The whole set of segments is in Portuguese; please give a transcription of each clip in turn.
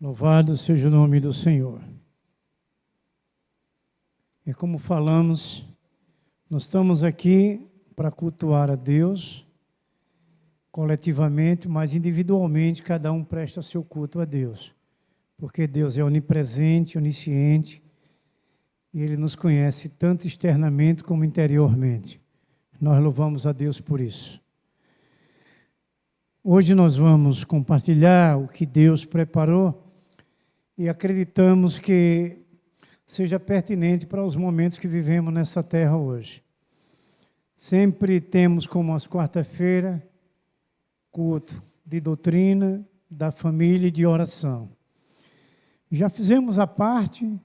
Louvado seja o nome do Senhor. E como falamos, nós estamos aqui para cultuar a Deus, coletivamente, mas individualmente, cada um presta seu culto a Deus. Porque Deus é onipresente, onisciente, e Ele nos conhece tanto externamente como interiormente. Nós louvamos a Deus por isso. Hoje nós vamos compartilhar o que Deus preparou e acreditamos que seja pertinente para os momentos que vivemos nessa terra hoje. Sempre temos como as quarta-feiras culto de doutrina, da família e de oração. Já fizemos a parte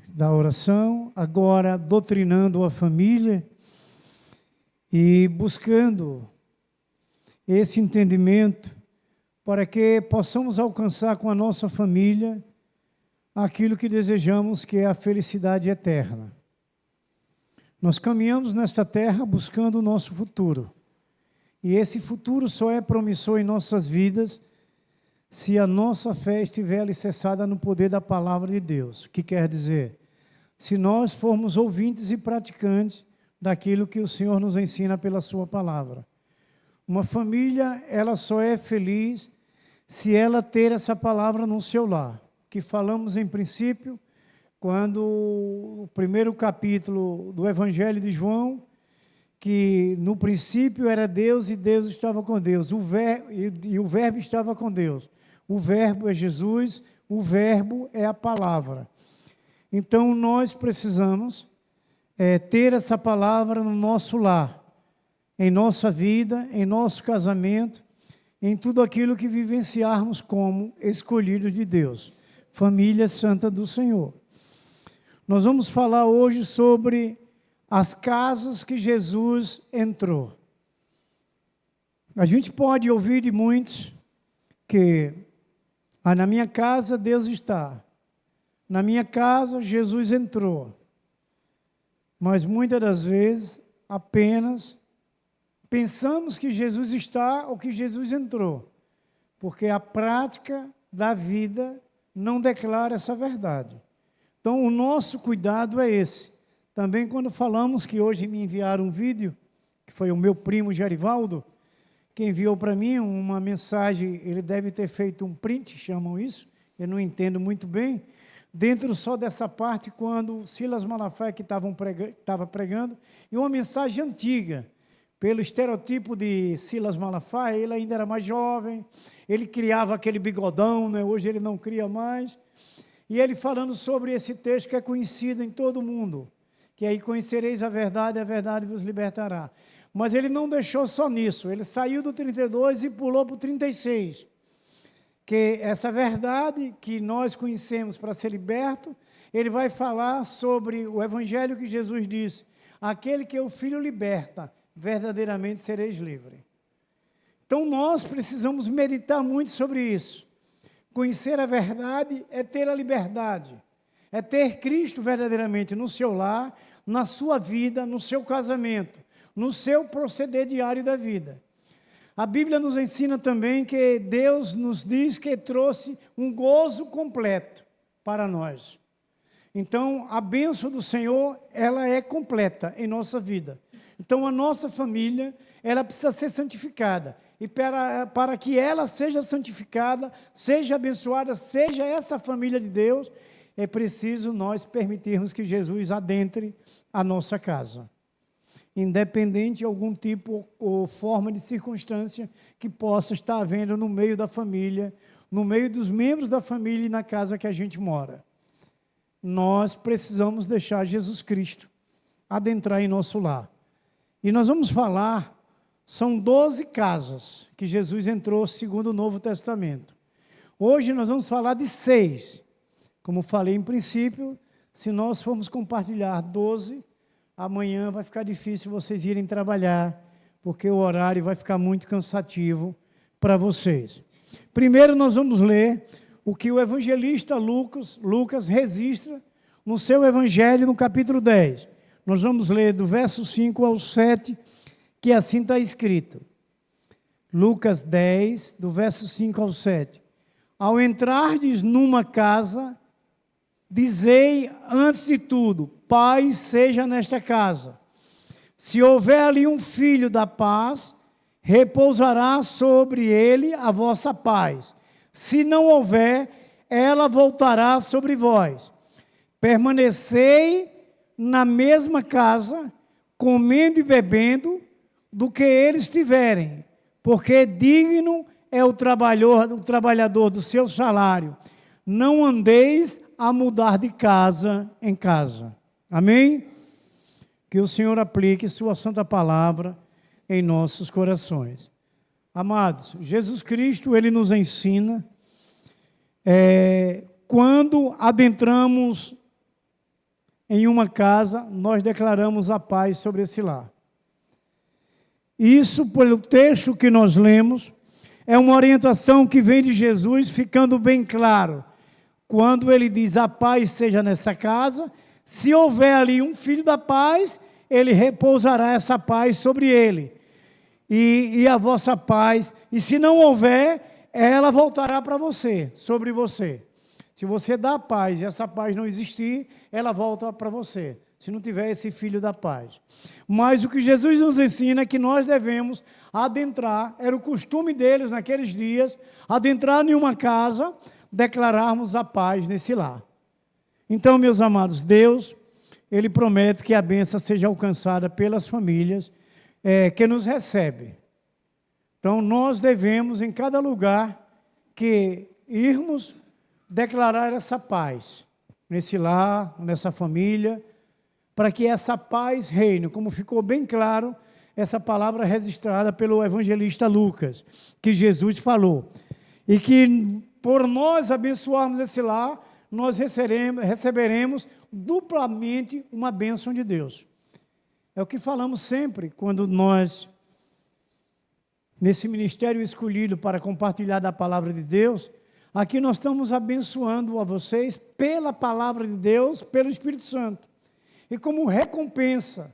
da oração, agora doutrinando a família e buscando esse entendimento para que possamos alcançar com a nossa família aquilo que desejamos, que é a felicidade eterna. Nós caminhamos nesta terra buscando o nosso futuro. E esse futuro só é promissor em nossas vidas se a nossa fé estiver alicerçada no poder da palavra de Deus. O que quer dizer? Se nós formos ouvintes e praticantes daquilo que o Senhor nos ensina pela sua palavra. Uma família, ela só é feliz se ela ter essa palavra no seu lar. Que falamos em princípio, quando o primeiro capítulo do Evangelho de João, que no princípio era Deus e Deus estava com Deus, o Verbo estava com Deus. O Verbo é Jesus, o Verbo é a palavra. Então nós precisamos ter essa palavra no nosso lar, em nossa vida, em nosso casamento, em tudo aquilo que vivenciarmos como escolhidos de Deus, família santa do Senhor. Nós vamos falar hoje sobre as casas que Jesus entrou. A gente pode ouvir de muitos que na minha casa Deus está, na minha casa Jesus entrou, mas muitas das vezes apenas pensamos que Jesus está ou que Jesus entrou, porque a prática da vida não declara essa verdade. Então, o nosso cuidado é esse. Também quando falamos que hoje me enviaram um vídeo, que foi o meu primo Gerivaldo, que enviou para mim uma mensagem, ele deve ter feito um print, chamam isso, eu não entendo muito bem, dentro só dessa parte, quando Silas Malafaia que estava pregando, e uma mensagem antiga, pelo estereotipo de Silas Malafaia, ele ainda era mais jovem, ele criava aquele bigodão, né? Hoje ele não cria mais, e ele falando sobre esse texto que é conhecido em todo o mundo, que aí conhecereis a verdade vos libertará. Mas ele não deixou só nisso, ele saiu do 32 e pulou para o 36, que essa verdade que nós conhecemos para ser liberto, ele vai falar sobre o evangelho que Jesus disse, aquele que o Filho liberta, verdadeiramente sereis livres. Então nós precisamos meditar muito sobre isso. Conhecer a verdade é ter a liberdade, é ter Cristo verdadeiramente no seu lar, na sua vida, no seu casamento, no seu proceder diário da vida. A Bíblia nos ensina também que Deus nos diz que trouxe um gozo completo para nós. Então, a bênção do Senhor, ela é completa em nossa vida. Então, a nossa família, ela precisa ser santificada. E para que ela seja santificada, seja abençoada, seja essa família de Deus, é preciso nós permitirmos que Jesus adentre a nossa casa. Independente de algum tipo ou forma de circunstância que possa estar havendo no meio da família, no meio dos membros da família e na casa que a gente mora. Nós precisamos deixar Jesus Cristo adentrar em nosso lar. E nós vamos falar, são 12 casas que Jesus entrou segundo o Novo Testamento. Hoje nós vamos falar de 6. Como falei em princípio, se nós formos compartilhar 12, amanhã vai ficar difícil vocês irem trabalhar, porque o horário vai ficar muito cansativo para vocês. Primeiro nós vamos ler o que o evangelista Lucas registra no seu evangelho, no capítulo 10. Nós vamos ler do verso 5 ao 7, que assim está escrito. Lucas 10, do verso 5 ao 7. ao entrardes numa casa, dizei antes de tudo, paz seja nesta casa. Se houver ali um filho da paz, repousará sobre ele a vossa paz. Se não houver, ela voltará sobre vós. Permanecei na mesma casa, comendo e bebendo, do que eles tiverem, porque digno é o trabalhador do seu salário. Não andeis a mudar de casa em casa. Amém? Que o Senhor aplique sua santa palavra em nossos corações. Amados, Jesus Cristo, Ele nos ensina, quando adentramos em uma casa, nós declaramos a paz sobre esse lar. Isso, pelo texto que nós lemos, é uma orientação que vem de Jesus, ficando bem claro. Quando ele diz, a paz seja nessa casa, se houver ali um filho da paz, ele repousará essa paz sobre ele. E a vossa paz, e se não houver, ela voltará para você, sobre você. Se você dá a paz e essa paz não existir, ela volta para você, se não tiver esse filho da paz. Mas o que Jesus nos ensina é que nós devemos adentrar, era o costume deles naqueles dias, adentrar em uma casa, declararmos a paz nesse lar. Então, meus amados, Deus, Ele promete que a bênção seja alcançada pelas famílias que nos recebem. Então, nós devemos, em cada lugar que irmos, declarar essa paz, nesse lar, nessa família, para que essa paz reine, como ficou bem claro, essa palavra registrada pelo evangelista Lucas, que Jesus falou, e que por nós abençoarmos esse lar, nós receberemos duplamente uma bênção de Deus. É o que falamos sempre, quando nós, nesse ministério escolhido para compartilhar da palavra de Deus, aqui nós estamos abençoando a vocês pela palavra de Deus, pelo Espírito Santo. E como recompensa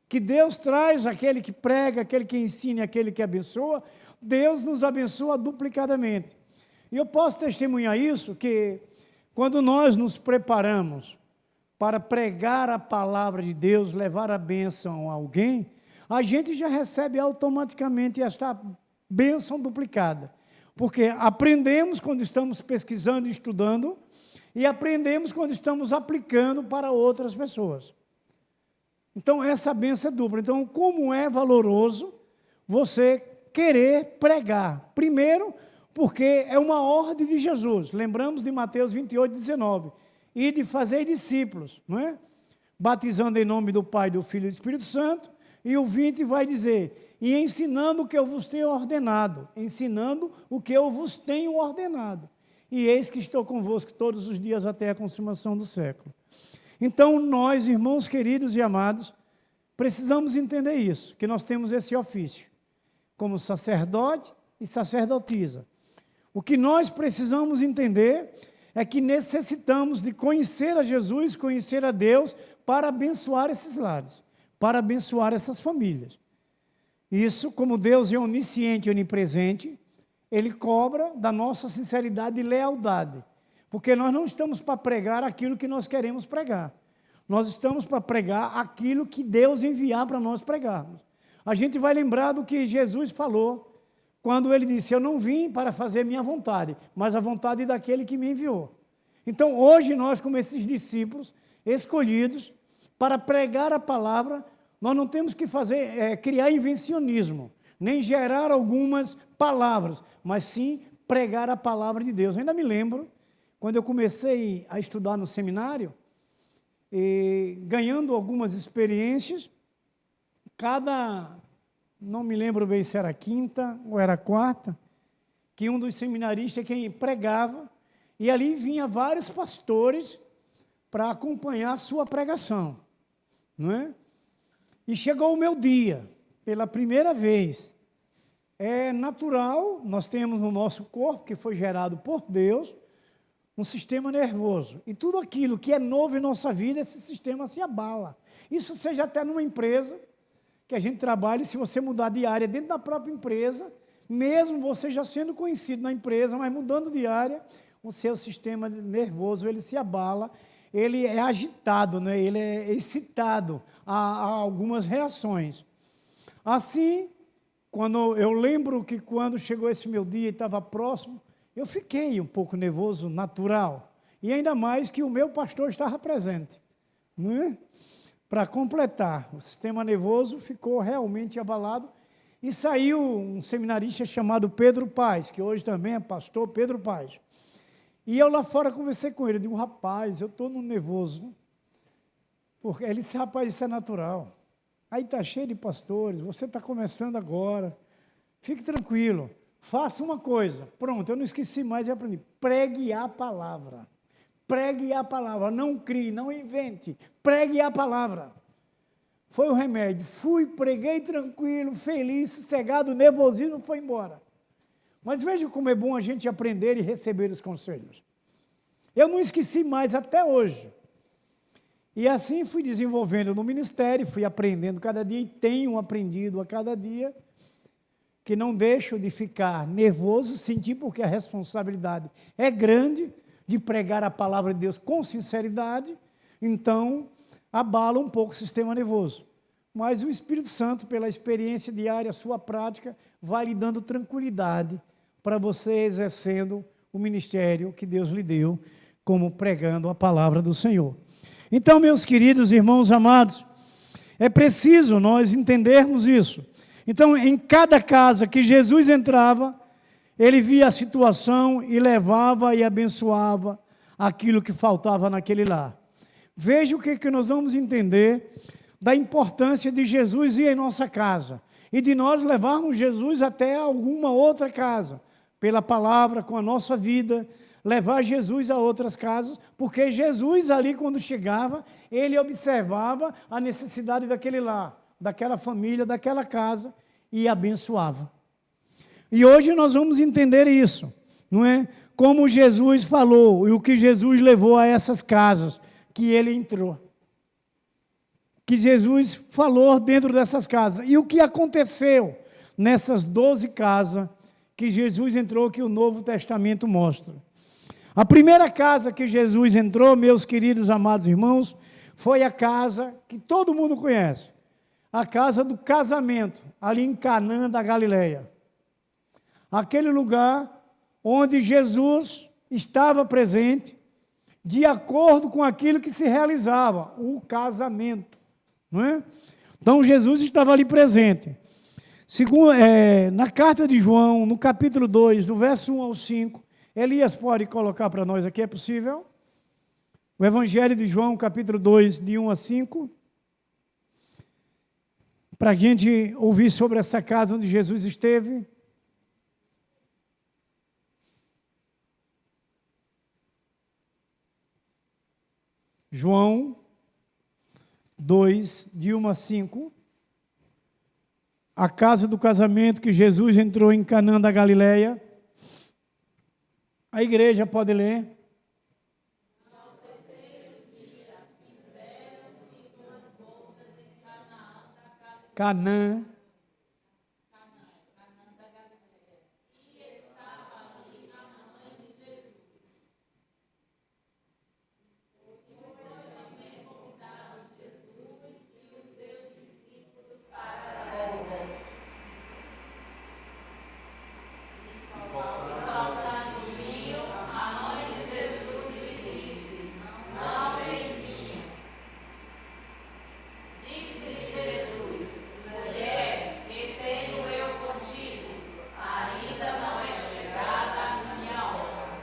que Deus traz aquele que prega, aquele que ensina, aquele que abençoa, Deus nos abençoa duplicadamente. E eu posso testemunhar isso, que quando nós nos preparamos para pregar a palavra de Deus, levar a bênção a alguém, a gente já recebe automaticamente esta bênção duplicada. Porque aprendemos quando estamos pesquisando e estudando, e aprendemos quando estamos aplicando para outras pessoas. Então, essa bênção é dupla. Então, como é valoroso você querer pregar? Primeiro, porque é uma ordem de Jesus. Lembramos de Mateus 28, 19. E de fazer discípulos, não é? Batizando em nome do Pai, do Filho e do Espírito Santo. E o 20 vai dizer, e ensinando o que eu vos tenho ordenado. Ensinando o que eu vos tenho ordenado. E eis que estou convosco todos os dias até a consumação do século. Então, nós, irmãos queridos e amados, precisamos entender isso, que nós temos esse ofício, como sacerdote e sacerdotisa. O que nós precisamos entender é que necessitamos de conhecer a Jesus, conhecer a Deus, para abençoar esses lares, para abençoar essas famílias. Isso, como Deus é onisciente e onipresente, Ele cobra da nossa sinceridade e lealdade. Porque nós não estamos para pregar aquilo que nós queremos pregar. Nós estamos para pregar aquilo que Deus enviar para nós pregarmos. A gente vai lembrar do que Jesus falou, quando Ele disse, eu não vim para fazer minha vontade, mas a vontade daquele que me enviou. Então, hoje nós, como esses discípulos escolhidos, para pregar a palavra, nós não temos que criar invencionismo, nem gerar algumas palavras, mas sim pregar a palavra de Deus. Eu ainda me lembro, quando eu comecei a estudar no seminário, ganhando algumas experiências, não me lembro bem se era quinta ou era quarta, que um dos seminaristas quem pregava, e ali vinha vários pastores para acompanhar a sua pregação, não é? E chegou o meu dia, pela primeira vez. É natural, nós temos no nosso corpo, que foi gerado por Deus, um sistema nervoso. E tudo aquilo que é novo em nossa vida, esse sistema se abala. Isso seja até numa empresa que a gente trabalha, e se você mudar de área dentro da própria empresa, mesmo você já sendo conhecido na empresa, mas mudando de área, o seu sistema nervoso, ele se abala, ele é agitado, né? Ele é excitado a algumas reações. Assim, quando eu lembro que quando chegou esse meu dia e estava próximo, eu fiquei um pouco nervoso, natural, e ainda mais que o meu pastor estava presente, né? Para completar, o sistema nervoso ficou realmente abalado, e saiu um seminarista chamado Pedro Paes, que hoje também é pastor, Pedro Paes. E eu lá fora conversei com ele, eu digo, rapaz, eu estou no nervoso. Porque ele disse, rapaz, isso é natural. Aí está cheio de pastores, você está começando agora, fique tranquilo, faça uma coisa. Pronto, eu não esqueci mais e aprendi. Pregue a palavra. Pregue a palavra, não crie, não invente, pregue a palavra. Foi o remédio. Fui, preguei tranquilo, feliz, sossegado, o nervosismo foi embora. Mas veja como é bom a gente aprender e receber os conselhos. Eu não esqueci mais até hoje. E assim fui desenvolvendo no ministério, fui aprendendo cada dia e tenho aprendido a cada dia que não deixo de ficar nervoso, sentir porque a responsabilidade é grande de pregar a palavra de Deus com sinceridade, então abala um pouco o sistema nervoso. Mas o Espírito Santo, pela experiência diária, a sua prática, vai lhe dando tranquilidade para você exercendo o ministério que Deus lhe deu, como pregando a palavra do Senhor. Então, meus queridos irmãos amados, é preciso nós entendermos isso. Então, em cada casa que Jesus entrava, ele via a situação e levava e abençoava aquilo que faltava naquele lar. Veja o que nós vamos entender da importância de Jesus ir em nossa casa e de nós levarmos Jesus até alguma outra casa, pela palavra, com a nossa vida, levar Jesus a outras casas, porque Jesus ali, quando chegava, ele observava a necessidade daquele lar, daquela família, daquela casa, e abençoava. E hoje nós vamos entender isso, não é? Como Jesus falou, e o que Jesus levou a essas casas que ele entrou. Que Jesus falou dentro dessas casas. E o que aconteceu nessas 12 casas que Jesus entrou, que o Novo Testamento mostra. A primeira casa que Jesus entrou, meus queridos amados irmãos, foi a casa que todo mundo conhece, a casa do casamento, ali em Canaã da Galileia. Aquele lugar onde Jesus estava presente, de acordo com aquilo que se realizava, o casamento, não é? Então, Jesus estava ali presente. Segundo, na carta de João, no capítulo 2, do verso 1 ao 5, Elias pode colocar para nós aqui, é possível? O Evangelho de João, capítulo 2, de 1 a 5, para a gente ouvir sobre essa casa onde Jesus esteve. João 2, de 1 a 5, a casa do casamento que Jesus entrou em Canaã da Galileia. A igreja pode ler. No terceiro dia, fizeram-se duas bodas em Canaã da Canaã. Canaã da Galileia. E estava ali a mãe de Jesus. E foi também convidaram Jesus e os seus discípulos para as bodas. Faltando vinho, a mãe de Jesus lhe disse: não tem vinho. Disse Jesus: mulher, que tenho eu contigo? Ainda não é chegada a minha hora.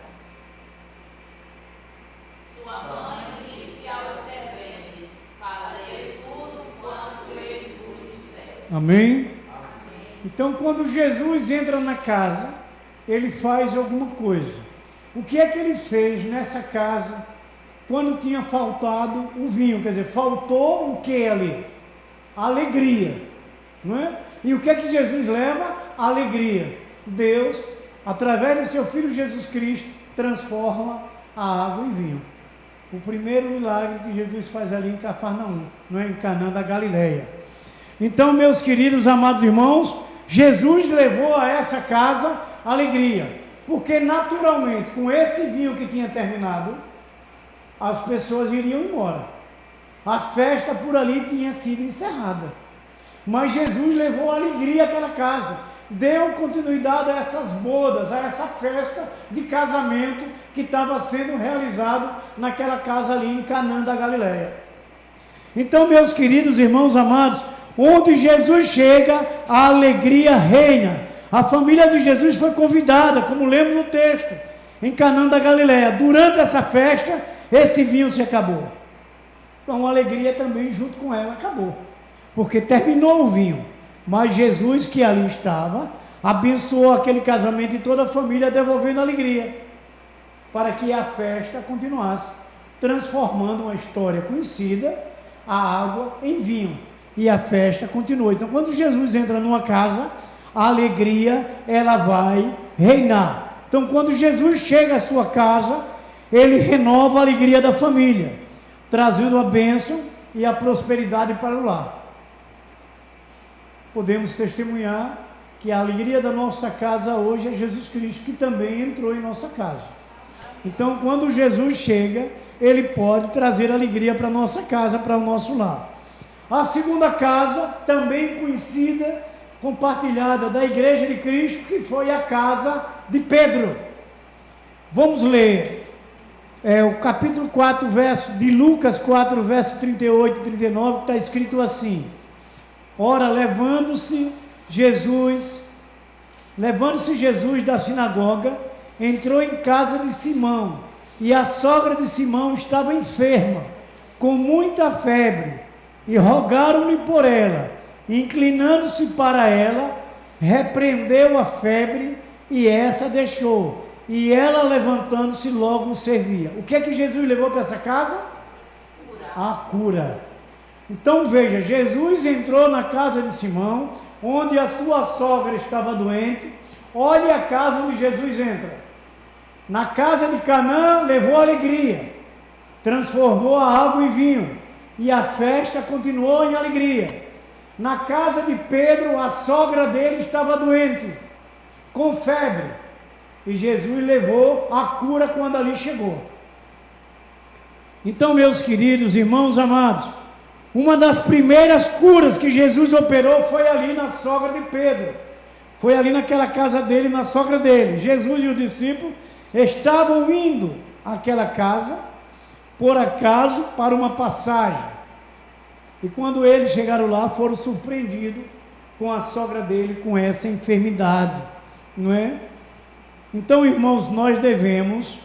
Sua mãe disse aos serventes: fazei tudo quanto ele vos disser. Amém? Então, quando Jesus entra na casa, ele faz alguma coisa. O que é que ele fez nessa casa quando tinha faltado o vinho? Quer dizer, faltou o que ali? A alegria, não é? E o que é que Jesus leva? A alegria. Deus, através do seu Filho Jesus Cristo, transforma a água em vinho. O primeiro milagre que Jesus faz ali em Cafarnaum, não é? Em Canaã da Galileia. Então, meus queridos amados irmãos, Jesus levou a essa casa alegria, porque naturalmente, com esse vinho que tinha terminado, as pessoas iriam embora. A festa por ali tinha sido encerrada. Mas Jesus levou alegria àquela casa, deu continuidade a essas bodas, a essa festa de casamento que estava sendo realizado naquela casa ali em Canaã da Galileia. Então, meus queridos irmãos amados, onde Jesus chega, a alegria reina. A família de Jesus foi convidada, como lemos no texto, em Canaã da Galileia. Durante essa festa, esse vinho se acabou. Então a alegria também junto com ela acabou, porque terminou o vinho. Mas Jesus, que ali estava, abençoou aquele casamento e toda a família, devolvendo alegria, para que a festa continuasse, transformando uma história conhecida, a água em vinho, e a festa continua. Então, quando Jesus entra numa casa, a alegria, ela vai reinar. Então, quando Jesus chega à sua casa, ele renova a alegria da família, trazendo a bênção e a prosperidade para o lar. Podemos testemunhar que a alegria da nossa casa hoje é Jesus Cristo, que também entrou em nossa casa. Então, quando Jesus chega, ele pode trazer alegria para a nossa casa, para o nosso lar. A segunda casa, também conhecida, compartilhada da Igreja de Cristo, que foi a casa de Pedro. Vamos ler o capítulo 4, de Lucas 4, verso 38 e 39, que está escrito assim: ora, levando-se Jesus da sinagoga, entrou em casa de Simão, e a sogra de Simão estava enferma, com muita febre, e rogaram-lhe por ela. Inclinando-se para ela, repreendeu a febre, e essa deixou, e ela, levantando-se, logo o servia. O que é que Jesus levou para essa casa? A cura. Então veja, Jesus entrou na casa de Simão, onde a sua sogra estava doente. Olhe a casa onde Jesus entra. Na casa de Canaã, levou alegria, transformou a água em vinho, e a festa continuou em alegria. Na casa de Pedro, a sogra dele estava doente, com febre, e Jesus levou a cura quando ali chegou. Então, meus queridos irmãos amados, uma das primeiras curas que Jesus operou foi ali na sogra de Pedro, foi ali naquela casa dele, na sogra dele. Jesus e os discípulos estavam indo àquela casa, por acaso, para uma passagem. E quando eles chegaram lá, foram surpreendidos com a sogra dele com essa enfermidade, não é? Então, irmãos, nós devemos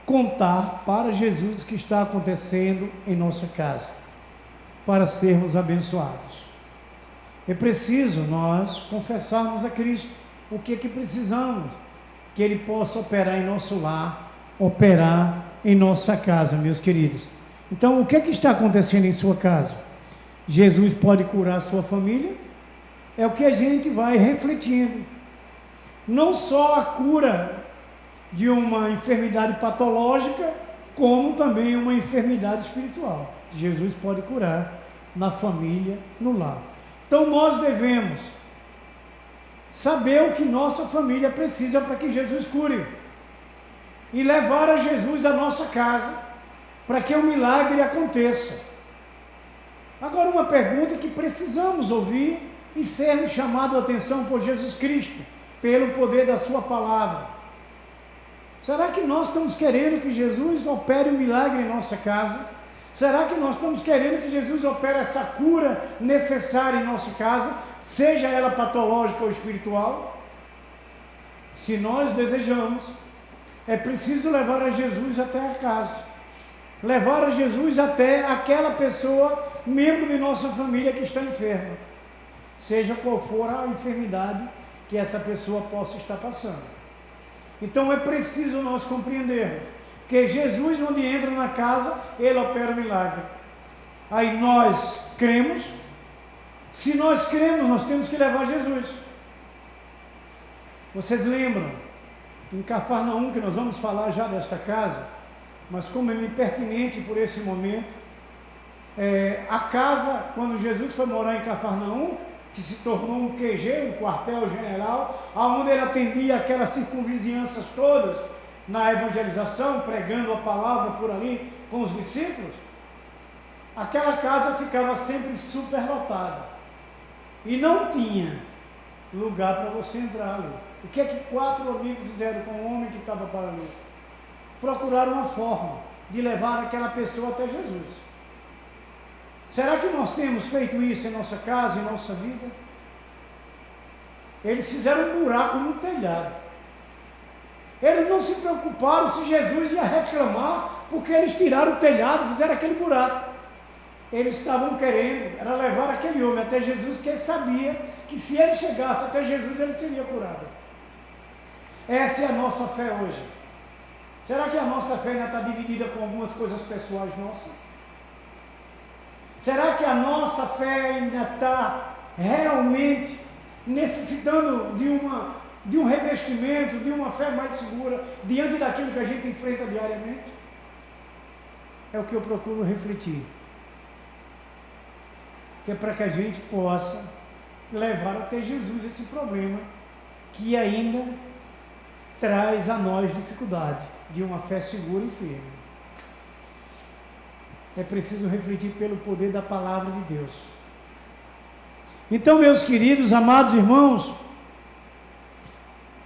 contar para Jesus o que está acontecendo em nossa casa, para sermos abençoados. É preciso nós confessarmos a Cristo o que é que precisamos, que Ele possa operar em nosso lar, operar em nossa casa, meus queridos. Então, o que é que está acontecendo em sua casa? Jesus pode curar a sua família? É o que a gente vai refletindo. Não só a cura de uma enfermidade patológica, como também uma enfermidade espiritual. Jesus pode curar na família, no lar. Então nós devemos saber o que nossa família precisa para que Jesus cure, e levar a Jesus à nossa casa, para que o milagre aconteça. Agora, uma pergunta que precisamos ouvir e sermos chamados a atenção por Jesus Cristo, pelo poder da sua palavra. Será que nós estamos querendo que Jesus opere um milagre em nossa casa? Será que nós estamos querendo que Jesus opere essa cura necessária em nossa casa, seja ela patológica ou espiritual? Se nós desejamos, é preciso levar a Jesus até a casa, levar a Jesus até aquela pessoa, membro de nossa família que está enferma, seja qual for a enfermidade que essa pessoa possa estar passando. Então é preciso nós compreendermos que Jesus, onde entra na casa, Ele opera milagre. Aí nós cremos. Se nós cremos, nós temos que levar Jesus. Vocês lembram, em Cafarnaum, que nós vamos falar já desta casa, mas como é pertinente por esse momento, a casa, quando Jesus foi morar em Cafarnaum, que se tornou um QG, um quartel-general, onde ele atendia aquelas circunvizinhanças todas na evangelização, pregando a palavra por ali com os discípulos. Aquela casa ficava sempre superlotada e não tinha lugar para você entrar ali. O que é que 4 amigos fizeram com o homem que estava para ali? Procuraram uma forma de levar aquela pessoa até Jesus. Será que nós temos feito isso em nossa casa, em nossa vida? Eles fizeram um buraco no telhado. Eles não se preocuparam se Jesus ia reclamar, porque eles tiraram o telhado, fizeram aquele buraco. Eles estavam querendo, era levar aquele homem até Jesus, porque ele sabia que se ele chegasse até Jesus, ele seria curado. Essa é a nossa fé hoje. Será que a nossa fé ainda está dividida com algumas coisas pessoais nossas? Será que a nossa fé ainda está realmente necessitando de um revestimento, de uma fé mais segura, diante daquilo que a gente enfrenta diariamente? É o que eu procuro refletir. Que é para que a gente possa levar até Jesus esse problema que ainda traz a nós dificuldade de uma fé segura e firme. É preciso refletir pelo poder da palavra de Deus. Então, meus queridos, amados irmãos,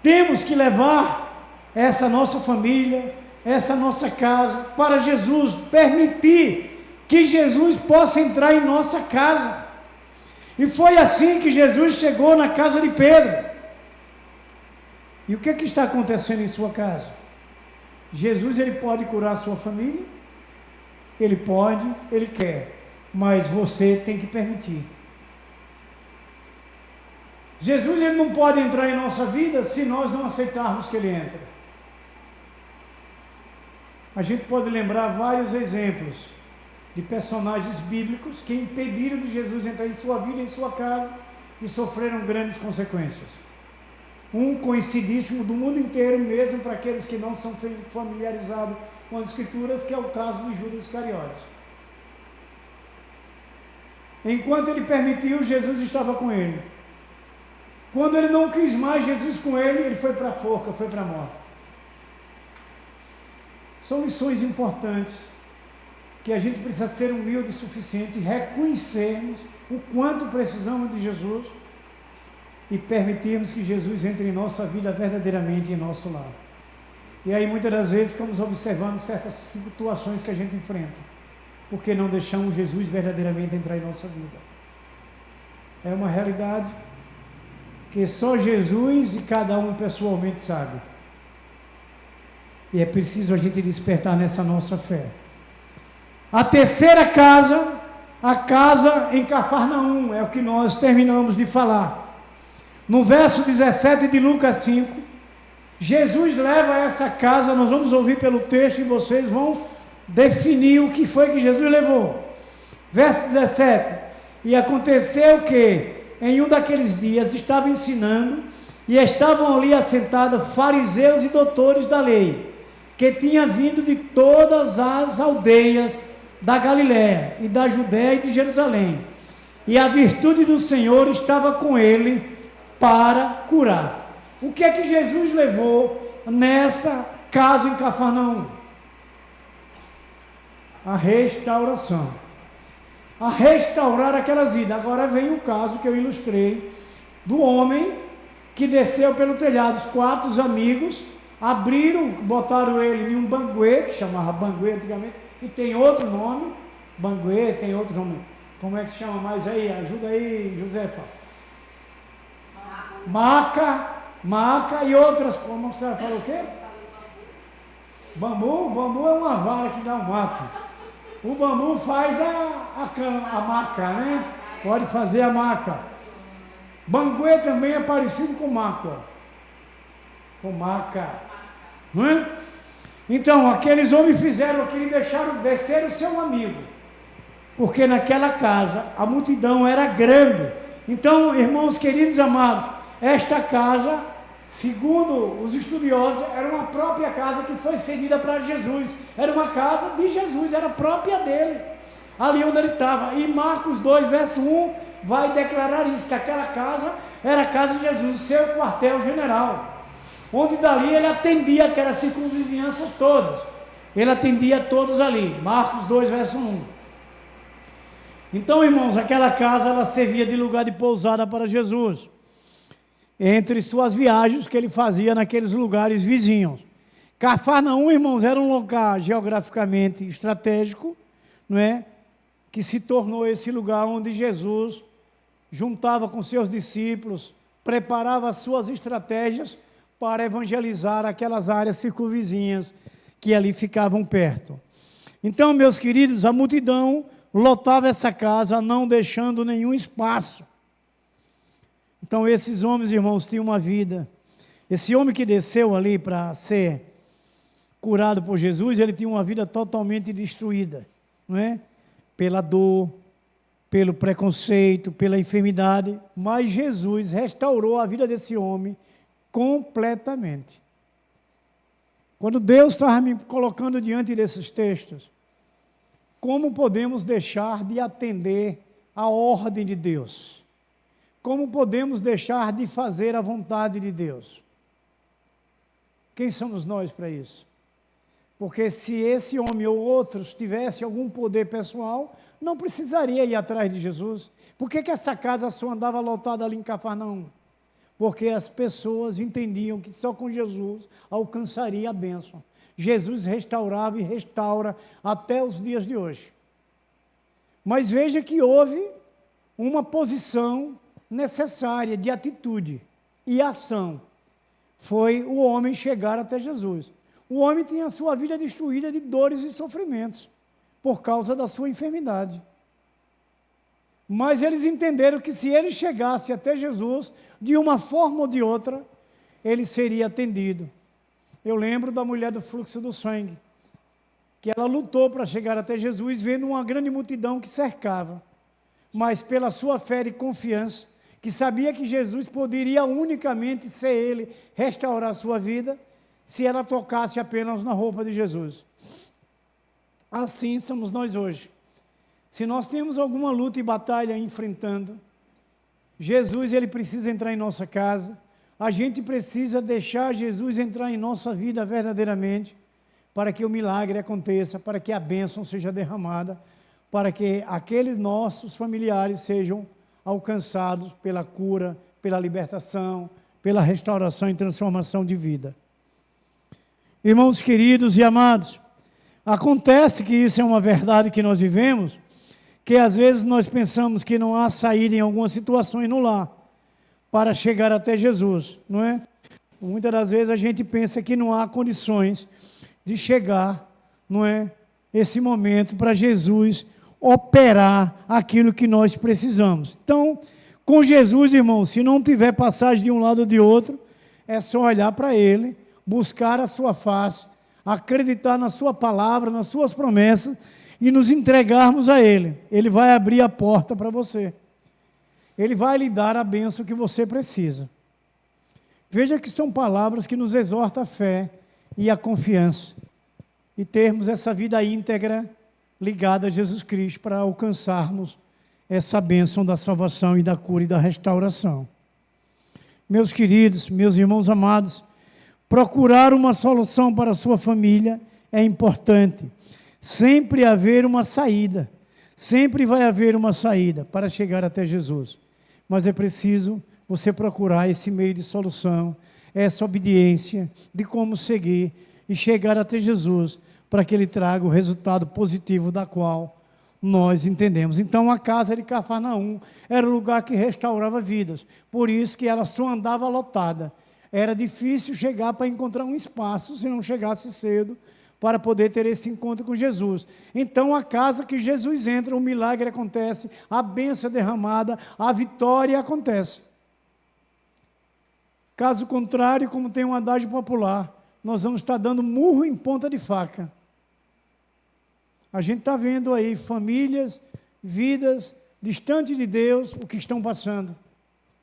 temos que levar essa nossa família, essa nossa casa para Jesus, permitir que Jesus possa entrar em nossa casa. E foi assim que Jesus chegou na casa de Pedro. E o que é que está acontecendo em sua casa? Jesus, ele pode curar a sua família? Ele pode, ele quer, mas você tem que permitir. Jesus, ele não pode entrar em nossa vida se nós não aceitarmos que ele entre. A gente pode lembrar vários exemplos de personagens bíblicos que impediram de Jesus entrar em sua vida, em sua casa, e sofreram grandes consequências. Um conhecidíssimo do mundo inteiro, mesmo para aqueles que não são familiarizados com as Escrituras, que é o caso de Judas Iscariotes. Enquanto ele permitiu, Jesus estava com ele. Quando ele não quis mais Jesus com ele, ele foi para a forca, foi para a morte. São lições importantes, que a gente precisa ser humilde o suficiente, reconhecermos o quanto precisamos de Jesus e permitirmos que Jesus entre em nossa vida verdadeiramente em nosso lar. E aí muitas das vezes ficamos observando certas situações que a gente enfrenta, porque não deixamos Jesus verdadeiramente entrar em nossa vida. É uma realidade que só Jesus e cada um pessoalmente sabe. E é preciso a gente despertar nessa nossa fé. A terceira casa, a casa em Cafarnaum, é o que nós terminamos de falar. No verso 17 de Lucas 5, Jesus leva essa casa, nós vamos ouvir pelo texto e vocês vão definir o que foi que Jesus levou. Verso 17, e aconteceu que em um daqueles dias estava ensinando e estavam ali assentados fariseus e doutores da lei, que tinham vindo de todas as aldeias da Galiléia e da Judéia e de Jerusalém, e a virtude do Senhor estava com ele para curar. O que é que Jesus levou nessa casa em Cafarnaum? A restauração. A restaurar aquelas vidas. Agora vem o caso que eu ilustrei do homem que desceu pelo telhado. Os 4 amigos abriram, botaram ele em um banguê, que chamava banguê antigamente, e tem outro nome, banguê, tem outro nome. Como é que se chama mais aí? Ajuda aí, Josefa. Maca e outras, como você falou o quê? Bambu é uma vara que dá um mato. O bambu faz a maca, né? Pode fazer a maca. Banguê também é parecido com maca. Com maca. Não é? Então, aqueles homens fizeram aquilo e desceram o seu amigo. Porque naquela casa a multidão era grande. Então, irmãos queridos amados, esta casa, segundo os estudiosos, era uma própria casa que foi cedida para Jesus. Era uma casa de Jesus, era própria dele, ali onde ele estava. E Marcos 2, verso 1, vai declarar isso, que aquela casa era a casa de Jesus, o seu quartel-general, onde dali ele atendia aquelas circunvizinhanças todas. Ele atendia todos ali. Marcos 2, verso 1. Então, irmãos, aquela casa, ela servia de lugar de pousada para Jesus, entre suas viagens que ele fazia naqueles lugares vizinhos. Cafarnaum, irmãos, era um lugar geograficamente estratégico, não é? Que se tornou esse lugar onde Jesus juntava com seus discípulos, preparava as suas estratégias para evangelizar aquelas áreas circunvizinhas que ali ficavam perto. Então, meus queridos, a multidão lotava essa casa, não deixando nenhum espaço. Então, esses homens, irmãos, tinham uma vida. Esse homem que desceu ali para ser curado por Jesus, ele tinha uma vida totalmente destruída, não é? Pela dor, pelo preconceito, pela enfermidade, mas Jesus restaurou a vida desse homem completamente. Quando Deus estava me colocando diante desses textos, como podemos deixar de atender a ordem de Deus? Como podemos deixar de fazer a vontade de Deus? Quem somos nós para isso? Porque se esse homem ou outros tivessem algum poder pessoal, não precisaria ir atrás de Jesus. Por que essa casa só andava lotada ali em Cafarnaum? Porque as pessoas entendiam que só com Jesus alcançaria a bênção. Jesus restaurava e restaura até os dias de hoje. Mas veja que houve uma posição necessária de atitude e ação. Foi o homem chegar até Jesus. O homem tinha a sua vida destruída de dores e sofrimentos por causa da sua enfermidade. Mas eles entenderam que se ele chegasse até Jesus, de uma forma ou de outra, ele seria atendido. Eu lembro da mulher do fluxo do sangue, que ela lutou para chegar até Jesus, vendo uma grande multidão que cercava. Mas pela sua fé e confiança, que sabia que Jesus poderia unicamente ser ele, restaurar a sua vida, se ela tocasse apenas na roupa de Jesus. Assim somos nós hoje. Se nós temos alguma luta e batalha enfrentando, Jesus, ele precisa entrar em nossa casa, a gente precisa deixar Jesus entrar em nossa vida verdadeiramente, para que o milagre aconteça, para que a bênção seja derramada, para que aqueles nossos familiares sejam alcançados pela cura, pela libertação, pela restauração e transformação de vida. Irmãos queridos e amados, acontece que isso é uma verdade que nós vivemos, que às vezes nós pensamos que não há saída em algumas situações no lar, para chegar até Jesus, não é? Muitas das vezes a gente pensa que não há condições de chegar, não é? Esse momento para Jesus operar aquilo que nós precisamos. Então, com Jesus, irmão, se não tiver passagem de um lado ou de outro, é só olhar para Ele, buscar a sua face, acreditar na sua palavra, nas suas promessas e nos entregarmos a Ele. Ele vai abrir a porta para você. Ele vai lhe dar a bênção que você precisa. Veja que são palavras que nos exortam a fé e a confiança. E termos essa vida íntegra ligada a Jesus Cristo para alcançarmos essa bênção da salvação e da cura e da restauração. Meus queridos, meus irmãos amados, procurar uma solução para a sua família é importante. Sempre haver uma saída. Sempre vai haver uma saída para chegar até Jesus. Mas é preciso você procurar esse meio de solução, essa obediência de como seguir e chegar até Jesus, para que Ele traga o resultado positivo da qual nós entendemos. Então, a casa de Cafarnaum era o lugar que restaurava vidas, por isso que ela só andava lotada. Era difícil chegar para encontrar um espaço, se não chegasse cedo, para poder ter esse encontro com Jesus. Então, a casa que Jesus entra, o milagre acontece, a bênção é derramada, a vitória acontece. Caso contrário, como tem um adágio popular, nós vamos estar dando murro em ponta de faca. A gente está vendo aí famílias, vidas distantes de Deus, o que estão passando.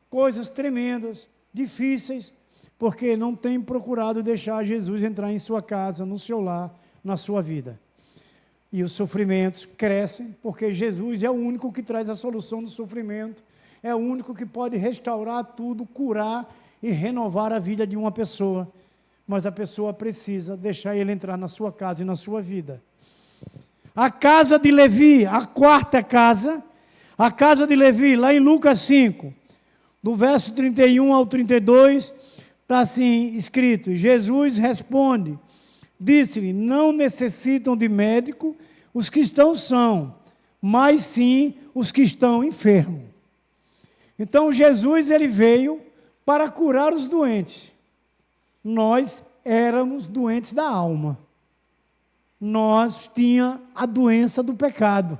Coisas tremendas, difíceis, porque não tem procurado deixar Jesus entrar em sua casa, no seu lar, na sua vida. E os sofrimentos crescem, porque Jesus é o único que traz a solução do sofrimento, é o único que pode restaurar tudo, curar e renovar a vida de uma pessoa. Mas a pessoa precisa deixar ele entrar na sua casa e na sua vida. A casa de Levi, a quarta casa, a casa de Levi, lá em Lucas 5, do verso 31 ao 32, está assim escrito: Jesus responde, disse-lhe, não necessitam de médico os que estão são, mas sim os que estão enfermos. Então Jesus ele veio para curar os doentes. Nós éramos doentes da alma. Nós tínhamos a doença do pecado.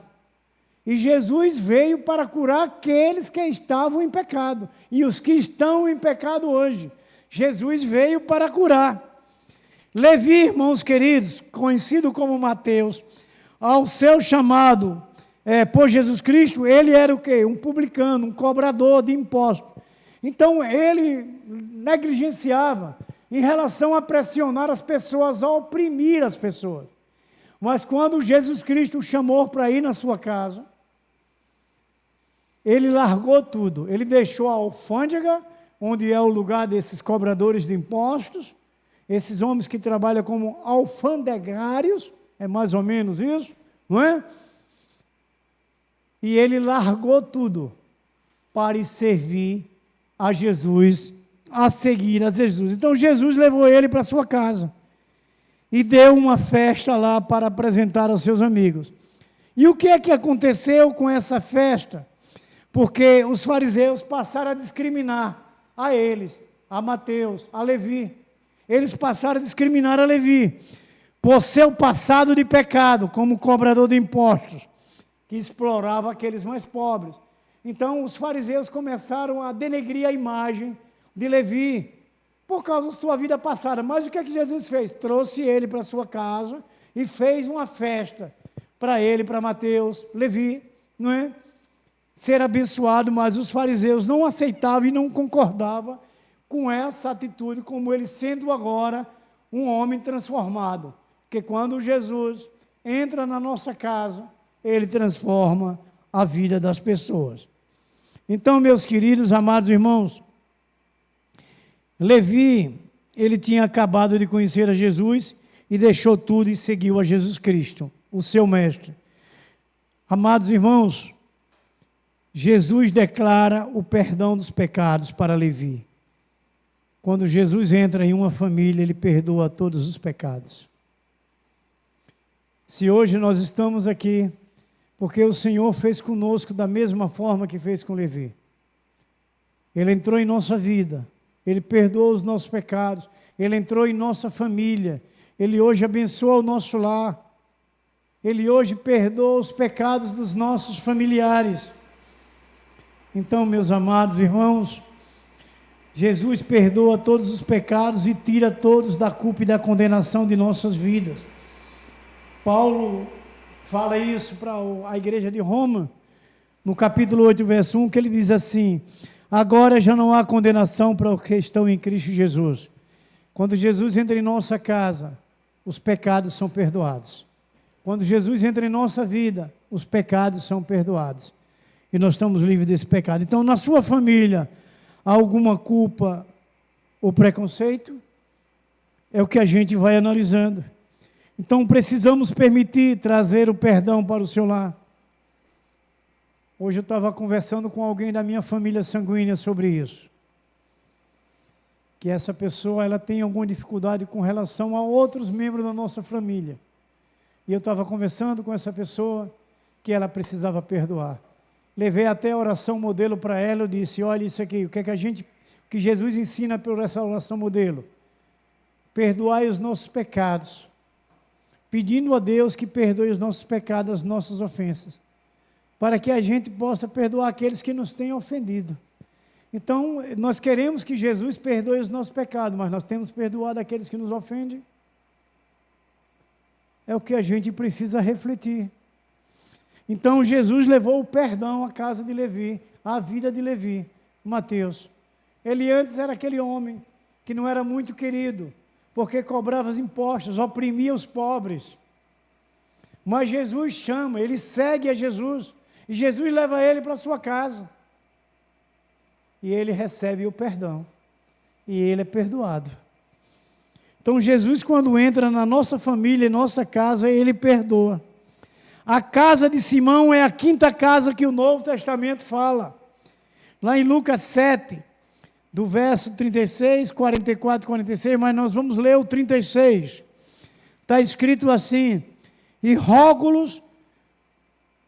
E Jesus veio para curar aqueles que estavam em pecado. E os que estão em pecado hoje. Jesus veio para curar. Levi, irmãos queridos, conhecido como Mateus, ao seu chamado por Jesus Cristo, ele era o quê? Um publicano, um cobrador de impostos. Então, ele negligenciava em relação a pressionar as pessoas, a oprimir as pessoas. Mas quando Jesus Cristo o chamou para ir na sua casa, ele largou tudo. Ele deixou a alfândega, onde é o lugar desses cobradores de impostos, esses homens que trabalham como alfandegários, é mais ou menos isso, não é? E ele largou tudo para ir servir a Jesus, a seguir a Jesus. Então Jesus levou ele para sua casa e deu uma festa lá para apresentar aos seus amigos. E o que é que aconteceu com essa festa? Porque os fariseus passaram a discriminar a eles, a Mateus, a Levi. Eles passaram a discriminar a Levi por seu passado de pecado, como cobrador de impostos, que explorava aqueles mais pobres. Então, os fariseus começaram a denegrir a imagem de Levi, por causa da sua vida passada. Mas o que é que Jesus fez? Trouxe ele para a sua casa e fez uma festa para ele, para Mateus, Levi, não é? Ser abençoado, mas os fariseus não aceitavam e não concordavam com essa atitude, como ele sendo agora um homem transformado. Porque quando Jesus entra na nossa casa, ele transforma a vida das pessoas. Então, meus queridos, amados irmãos, Levi, ele tinha acabado de conhecer a Jesus e deixou tudo e seguiu a Jesus Cristo, o seu mestre. Amados irmãos, Jesus declara o perdão dos pecados para Levi. Quando Jesus entra em uma família, ele perdoa todos os pecados. Se hoje nós estamos aqui, porque o Senhor fez conosco da mesma forma que fez com Levi. Ele entrou em nossa vida, ele perdoou os nossos pecados, ele entrou em nossa família, ele hoje abençoa o nosso lar, ele hoje perdoa os pecados dos nossos familiares. Então, meus amados irmãos, Jesus perdoa todos os pecados e tira todos da culpa e da condenação de nossas vidas. Paulo fala isso para a igreja de Roma, no capítulo 8, verso 1, que ele diz assim: agora já não há condenação para os que estão em Cristo Jesus. Quando Jesus entra em nossa casa, os pecados são perdoados. Quando Jesus entra em nossa vida, os pecados são perdoados. E nós estamos livres desse pecado. Então, na sua família, há alguma culpa ou preconceito? É o que a gente vai analisando. Então, precisamos permitir trazer o perdão para o seu lar. Hoje eu estava conversando com alguém da minha família sanguínea sobre isso. Que essa pessoa, ela tem alguma dificuldade com relação a outros membros da nossa família. E eu estava conversando com essa pessoa que ela precisava perdoar. Levei até a oração modelo para ela, eu disse, olha isso aqui, o que é que Jesus ensina por essa oração modelo? Perdoai os nossos pecados, pedindo a Deus que perdoe os nossos pecados, as nossas ofensas, para que a gente possa perdoar aqueles que nos têm ofendido. Então, nós queremos que Jesus perdoe os nossos pecados, mas nós temos perdoado aqueles que nos ofendem? É o que a gente precisa refletir. Então, Jesus levou o perdão à casa de Levi, à vida de Levi, Mateus. Ele antes era aquele homem que não era muito querido, porque cobrava os impostos, oprimia os pobres. Mas Jesus chama, ele segue a Jesus, e Jesus leva ele para a sua casa. e ele recebe o perdão, e ele é perdoado. Então, Jesus, quando entra na nossa família, em nossa casa, ele perdoa. A casa de Simão é a quinta casa que o Novo Testamento fala. Lá em Lucas 7, do verso 36, 44 e 46, mas nós vamos ler o 36. Está escrito assim: e rogo-los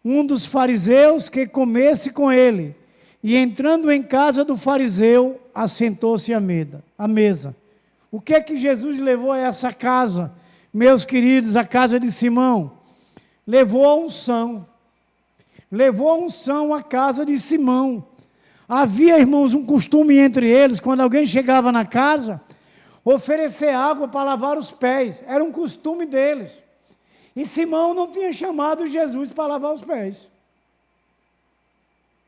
um dos fariseus que comesse com ele. E entrando em casa do fariseu, assentou-se à mesa. O que é que Jesus levou a essa casa, meus queridos, a casa de Simão? Levou a unção. Levou a unção à casa de Simão. Havia, irmãos, um costume entre eles, quando alguém chegava na casa, oferecer água para lavar os pés. Era um costume deles. E Simão não tinha chamado Jesus para lavar os pés.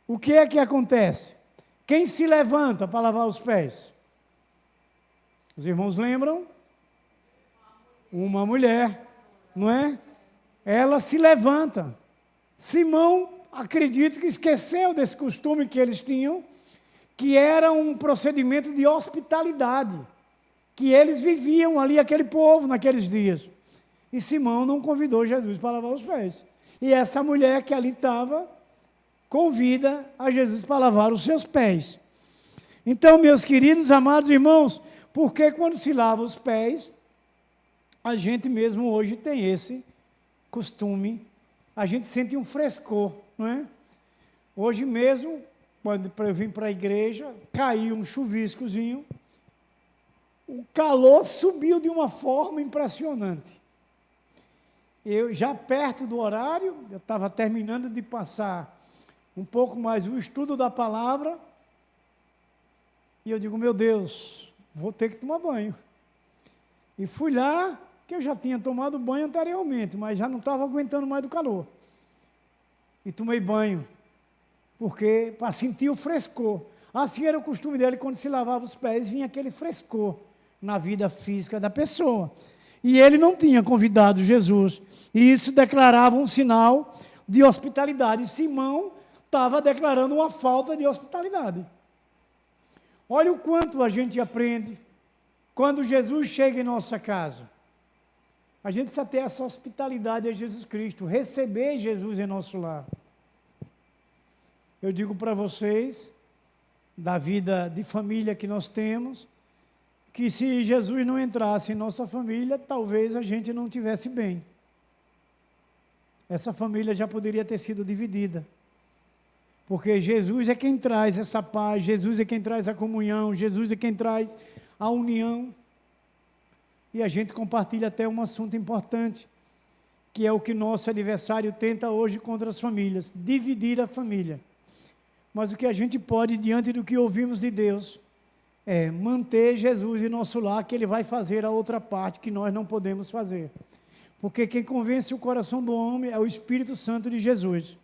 O que é que acontece? Quem se levanta para lavar os pés? Os irmãos lembram? Uma mulher, não é? Ela se levanta. Simão, acredito que esqueceu desse costume que eles tinham, que era um procedimento de hospitalidade, que eles viviam ali, aquele povo, naqueles dias. E Simão não convidou Jesus para lavar os pés. E essa mulher que ali estava, convida a Jesus para lavar os seus pés. Então, meus queridos, amados irmãos, porque quando se lava os pés, a gente mesmo hoje tem esse costume, a gente sente um frescor, não é? Hoje mesmo, quando eu vim para a igreja, caiu um chuviscozinho, o calor subiu de uma forma impressionante. Eu, já perto do horário, eu estava terminando de passar um pouco mais o estudo da palavra, e eu digo, meu Deus, vou ter que tomar banho. E fui lá, que eu já tinha tomado banho anteriormente, mas já não estava aguentando mais do calor. E tomei banho, porque para sentir o frescor. Assim era o costume dele, quando se lavava os pés, vinha aquele frescor na vida física da pessoa. E ele não tinha convidado Jesus, e isso declarava um sinal de hospitalidade. Simão estava declarando uma falta de hospitalidade. Olha o quanto a gente aprende quando Jesus chega em nossa casa. A gente precisa ter essa hospitalidade a Jesus Cristo, receber Jesus em nosso lar. Eu digo para vocês, da vida de família que nós temos, que se Jesus não entrasse em nossa família, talvez a gente não estivesse bem. Essa família já poderia ter sido dividida. Porque Jesus é quem traz essa paz, Jesus é quem traz a comunhão, Jesus é quem traz a união. E a gente compartilha até um assunto importante, que é o que nosso adversário tenta hoje contra as famílias, dividir a família. Mas o que a gente pode, diante do que ouvimos de Deus, é manter Jesus em nosso lar, que Ele vai fazer a outra parte que nós não podemos fazer. Porque quem convence o coração do homem é o Espírito Santo de Jesus.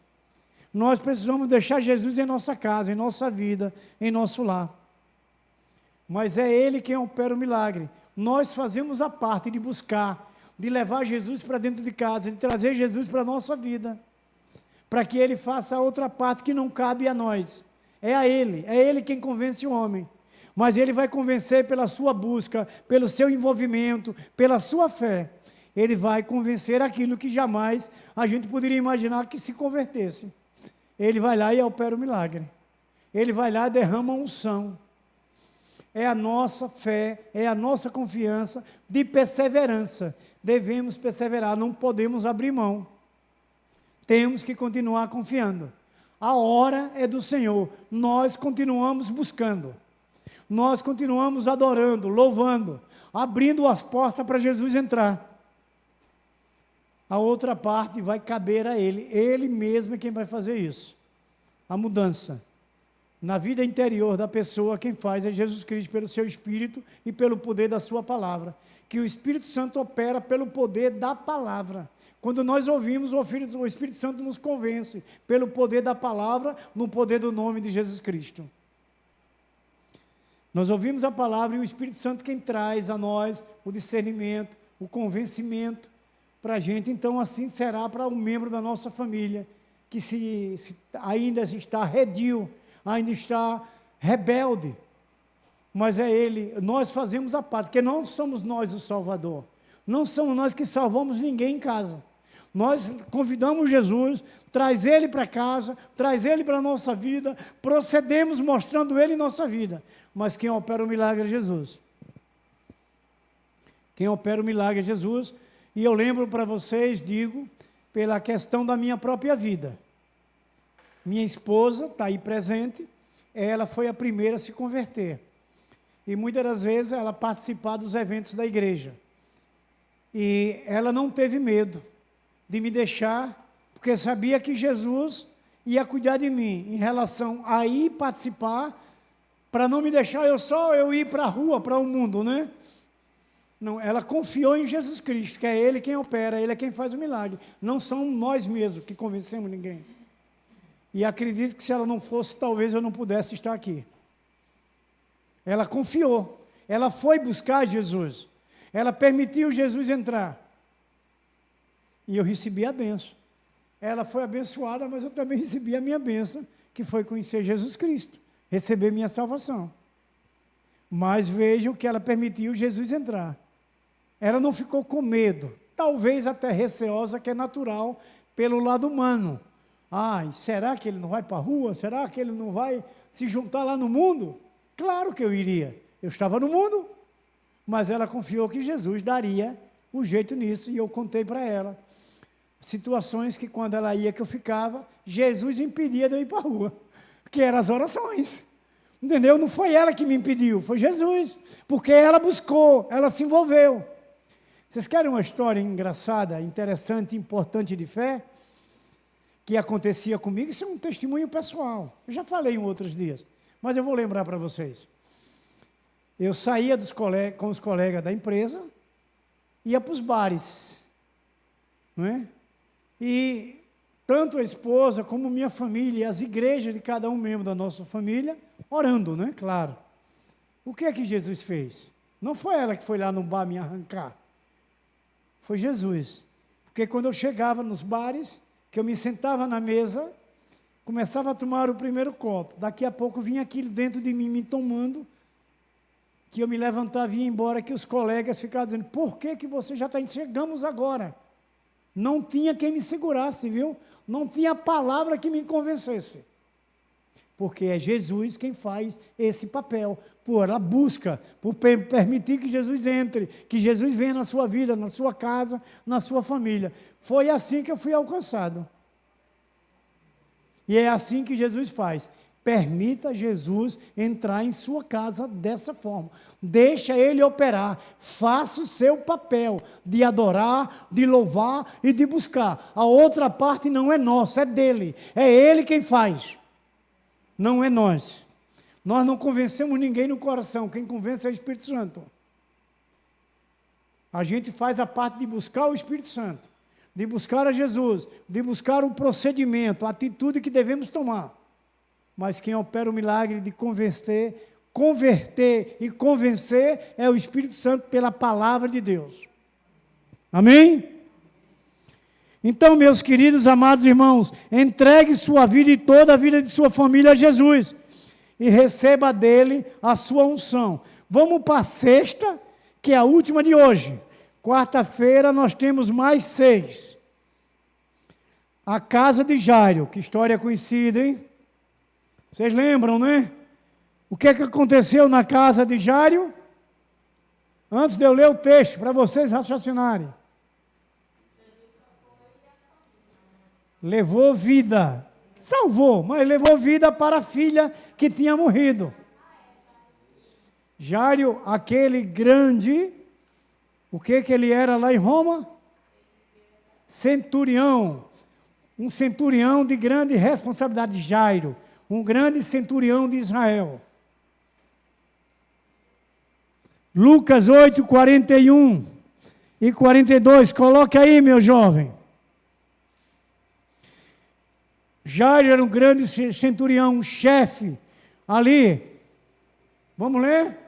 Nós precisamos deixar Jesus em nossa casa, em nossa vida, em nosso lar. Mas é Ele quem opera o milagre. Nós fazemos a parte de buscar, de levar Jesus para dentro de casa, de trazer Jesus para a nossa vida, para que Ele faça a outra parte que não cabe a nós. É Ele quem convence o homem. Mas Ele vai convencer pela sua busca, pelo seu envolvimento, pela sua fé. Ele vai convencer aquilo que jamais a gente poderia imaginar que se convertesse. Ele vai lá e opera o milagre. Ele vai lá e derrama a unção. É a nossa fé, é a nossa confiança de perseverança. Devemos perseverar, não podemos abrir mão. Temos que continuar confiando. A hora é do Senhor. Nós continuamos buscando. Nós continuamos adorando, louvando, abrindo as portas para Jesus entrar. A outra parte vai caber a Ele. Ele mesmo é quem vai fazer isso. A mudança. Na vida interior da pessoa, quem faz é Jesus Cristo, pelo seu Espírito e pelo poder da sua palavra. Que o Espírito Santo opera pelo poder da palavra. Quando nós ouvimos, o Espírito Santo nos convence pelo poder da palavra, no poder do nome de Jesus Cristo. Nós ouvimos a palavra e o Espírito Santo quem traz a nós o discernimento, o convencimento para a gente. Então assim será para um membro da nossa família, que se ainda está redio, ainda está rebelde. Mas é Ele, nós fazemos a parte, porque não somos nós o Salvador. Não somos nós que salvamos ninguém em casa. Nós convidamos Jesus, traz Ele para casa, traz Ele para a nossa vida, procedemos mostrando Ele em nossa vida. Mas quem opera o milagre é Jesus. Quem opera o milagre é Jesus. E eu lembro para vocês, digo, pela questão da minha própria vida. Minha esposa está aí presente, ela foi a primeira a se converter. E muitas das vezes ela participava dos eventos da igreja. E ela não teve medo de me deixar, porque sabia que Jesus ia cuidar de mim, em relação a ir participar, para não me deixar eu ir para a rua, para o mundo, né? Não, ela confiou em Jesus Cristo, que é Ele quem opera, Ele é quem faz o milagre. Não são nós mesmos que convencemos ninguém. E acredito que se ela não fosse, talvez eu não pudesse estar aqui. Ela confiou, ela foi buscar Jesus, ela permitiu Jesus entrar. E eu recebi a bênção. Ela foi abençoada, mas eu também recebi a minha bênção, que foi conhecer Jesus Cristo, receber minha salvação. Mas vejam que ela permitiu Jesus entrar. Ela não ficou com medo, talvez até receosa, que é natural pelo lado humano. Ai, será que ele não vai para a rua? Será que ele não vai se juntar lá no mundo? Claro que eu iria. Eu estava no mundo, mas ela confiou que Jesus daria o jeito nisso, e eu contei para ela situações que quando ela ia, que eu ficava, Jesus impedia de eu ir para a rua, que eram as orações. Entendeu? Não foi ela que me impediu, foi Jesus, porque ela buscou, ela se envolveu. Vocês querem uma história engraçada, interessante, importante de fé? Que acontecia comigo? Isso é um testemunho pessoal. Eu já falei em outros dias, mas eu vou lembrar para vocês. Eu saía com os colegas da empresa, ia para os bares, não é? E tanto a esposa como minha família, as igrejas de cada um membro da nossa família, orando, né? Claro. O que é que Jesus fez? Não foi ela que foi lá no bar me arrancar. Foi Jesus. Porque quando eu chegava nos bares, que eu me sentava na mesa, começava a tomar o primeiro copo. Daqui a pouco vinha aquilo dentro de mim me tomando, que eu me levantava e ia embora, que os colegas ficavam dizendo, por que você já está chegamos agora? Não tinha quem me segurasse, viu? Não tinha palavra que me convencesse. Porque é Jesus quem faz esse papel, por ela busca, por permitir que Jesus entre, que Jesus venha na sua vida, na sua casa, na sua família. Foi assim que eu fui alcançado. E é assim que Jesus faz. Permita Jesus entrar em sua casa dessa forma. Deixa Ele operar. Faça o seu papel de adorar, de louvar e de buscar. A outra parte não é nossa, é dele. É Ele quem faz. Não é nós. Nós não convencemos ninguém no coração. Quem convence é o Espírito Santo. A gente faz a parte de buscar o Espírito Santo, de buscar a Jesus, de buscar o procedimento, a atitude que devemos tomar. Mas quem opera o milagre de converter e convencer é o Espírito Santo pela palavra de Deus. Amém? Então, meus queridos, amados irmãos, entregue sua vida e toda a vida de sua família a Jesus e receba dele a sua unção. Vamos para a sexta, que é a última de hoje. Quarta-feira nós temos mais 6. A casa de Jairo, que história conhecida, hein? Vocês lembram, né? O que aconteceu na casa de Jairo? Antes de eu ler o texto, para vocês raciocinarem. Levou vida. Salvou, mas levou vida para a filha que tinha morrido. Jairo, aquele grande, o que ele era lá em Roma? Centurião. Um centurião de grande responsabilidade, Jairo. Um grande centurião de Israel. Lucas 8, 41 e 42, coloque aí, meu jovem. Jairo era um grande centurião, um chefe ali. Vamos ler?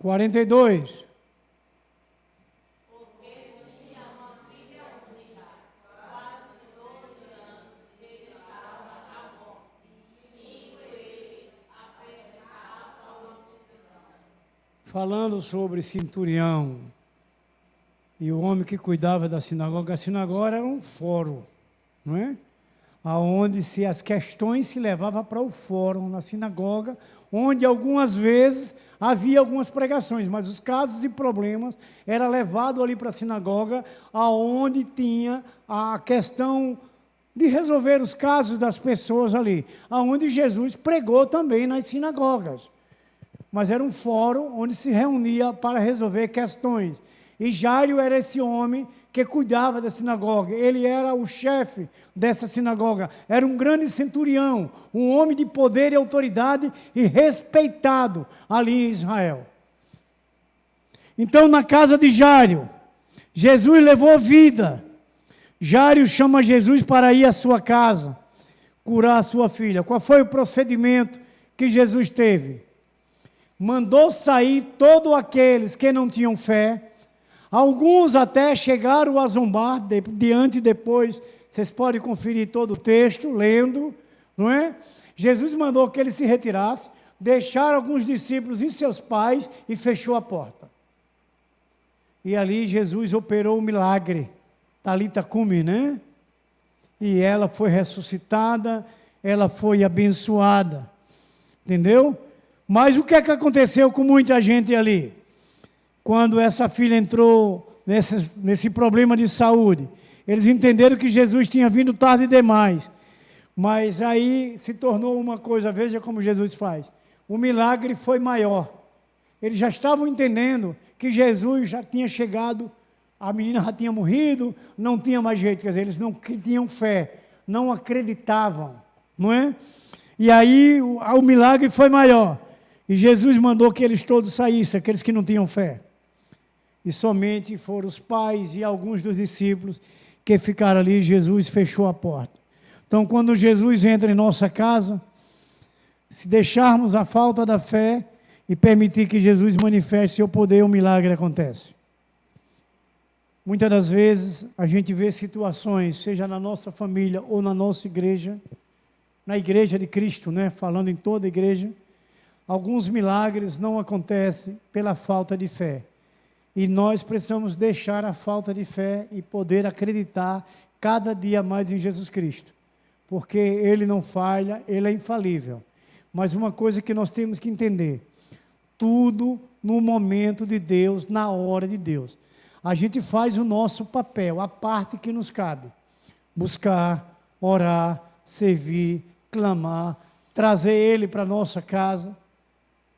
42. Falando sobre centurião e o homem que cuidava da sinagoga, a sinagoga era um fórum, não é? Onde as questões se levavam para o fórum, na sinagoga, onde algumas vezes havia algumas pregações, mas os casos e problemas eram levados ali para a sinagoga, aonde tinha a questão de resolver os casos das pessoas ali, aonde Jesus pregou também nas sinagogas. Mas era um fórum onde se reunia para resolver questões. E Jairo era esse homem que cuidava da sinagoga. Ele era o chefe dessa sinagoga. Era um grande centurião, um homem de poder e autoridade e respeitado ali em Israel. Então, na casa de Jairo, Jesus levou vida. Jairo chama Jesus para ir à sua casa, curar a sua filha. Qual foi o procedimento que Jesus teve? Mandou sair todos aqueles que não tinham fé. Alguns até chegaram a zombar, diante e depois, vocês podem conferir todo o texto, lendo, não é? Jesus mandou que ele se retirasse, deixaram alguns discípulos e seus pais e fechou a porta. E ali Jesus operou o milagre, Talita cumi, né? E ela foi ressuscitada, ela foi abençoada, entendeu? Mas o que é que aconteceu com muita gente ali? Quando essa filha entrou nesse problema de saúde, eles entenderam que Jesus tinha vindo tarde demais. Mas aí se tornou uma coisa, veja como Jesus faz. O milagre foi maior. Eles já estavam entendendo que Jesus já tinha chegado, a menina já tinha morrido, não tinha mais jeito. Quer dizer, eles não tinham fé, não acreditavam, não é? E aí o milagre foi maior. E Jesus mandou que eles todos saíssem, aqueles que não tinham fé. E somente foram os pais e alguns dos discípulos que ficaram ali, Jesus fechou a porta. Então, quando Jesus entra em nossa casa, se deixarmos a falta da fé e permitir que Jesus manifeste seu poder, o milagre acontece. Muitas das vezes, a gente vê situações, seja na nossa família ou na nossa igreja, na igreja de Cristo, né? Falando em toda a igreja, alguns milagres não acontecem pela falta de fé. E nós precisamos deixar a falta de fé e poder acreditar cada dia mais em Jesus Cristo. Porque Ele não falha, Ele é infalível. Mas uma coisa que nós temos que entender, tudo no momento de Deus, na hora de Deus. A gente faz o nosso papel, a parte que nos cabe. Buscar, orar, servir, clamar, trazer Ele para a nossa casa.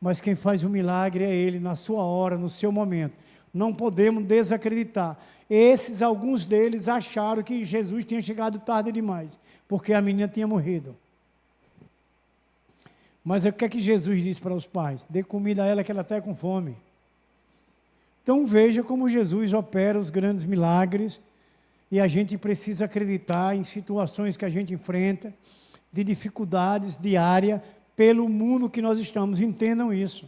Mas quem faz o milagre é Ele, na sua hora, no seu momento. Não podemos desacreditar. Alguns deles acharam que Jesus tinha chegado tarde demais, porque a menina tinha morrido. Mas o que é que Jesus disse para os pais? Dê comida a ela que ela está com fome. Então veja como Jesus opera os grandes milagres, e a gente precisa acreditar em situações que a gente enfrenta, de dificuldades diárias, pelo mundo que nós estamos. Entendam isso.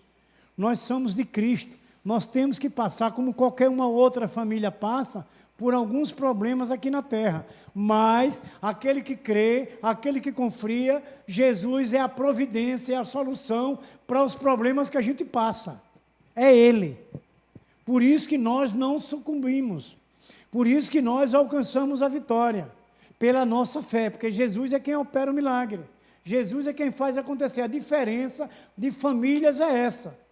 Nós somos de Cristo. Nós temos que passar, como qualquer uma outra família passa, por alguns problemas aqui na terra. Mas aquele que crê, aquele que confia, Jesus é a providência, é a solução para os problemas que a gente passa. É Ele. Por isso que nós não sucumbimos. Por isso que nós alcançamos a vitória. Pela nossa fé, porque Jesus é quem opera o milagre. Jesus é quem faz acontecer. A diferença de famílias é essa.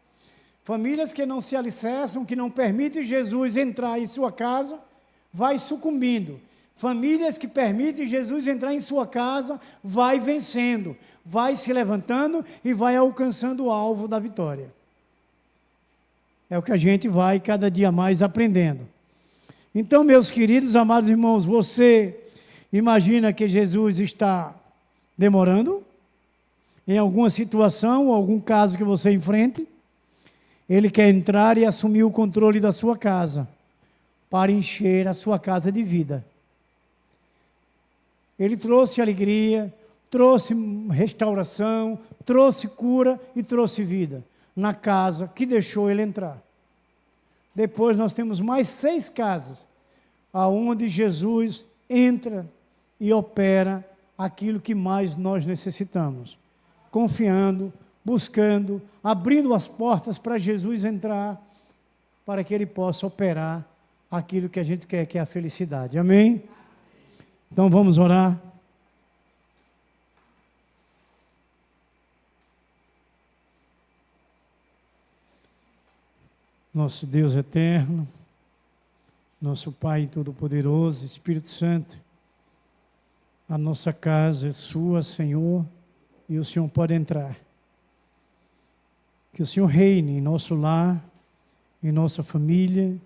Famílias que não se alicerçam, que não permitem Jesus entrar em sua casa, vai sucumbindo. Famílias que permitem Jesus entrar em sua casa, vai vencendo, vai se levantando e vai alcançando o alvo da vitória. É o que a gente vai cada dia mais aprendendo. Então, meus queridos, amados irmãos, você imagina que Jesus está demorando em alguma situação, ou algum caso que você enfrente? Ele quer entrar e assumir o controle da sua casa, para encher a sua casa de vida. Ele trouxe alegria, trouxe restauração, trouxe cura e trouxe vida. na casa que deixou ele entrar. Depois nós temos mais 6 casas, aonde Jesus entra e opera aquilo que mais nós necessitamos, confiando, buscando, abrindo as portas para Jesus entrar, para que Ele possa operar aquilo que a gente quer, que é a felicidade. Amém? Então vamos orar. Nosso Deus eterno, nosso Pai Todo-Poderoso, Espírito Santo, a nossa casa é sua, Senhor, e o Senhor pode entrar. Que o Senhor reine em nosso lar, em nossa família,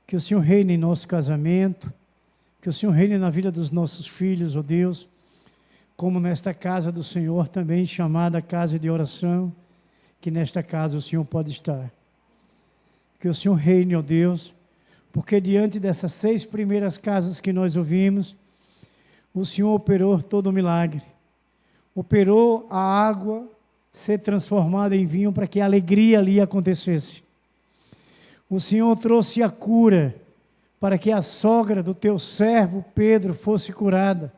que o Senhor reine em nosso casamento, que o Senhor reine na vida dos nossos filhos, ó Deus, como nesta casa do Senhor também chamada casa de oração, que nesta casa o Senhor pode estar. Que o Senhor reine, ó Deus, porque diante dessas 6 primeiras casas que nós ouvimos, o Senhor operou todo o milagre. Operou a água ser transformada em vinho para que a alegria ali acontecesse. O Senhor trouxe a cura para que a sogra do teu servo Pedro fosse curada.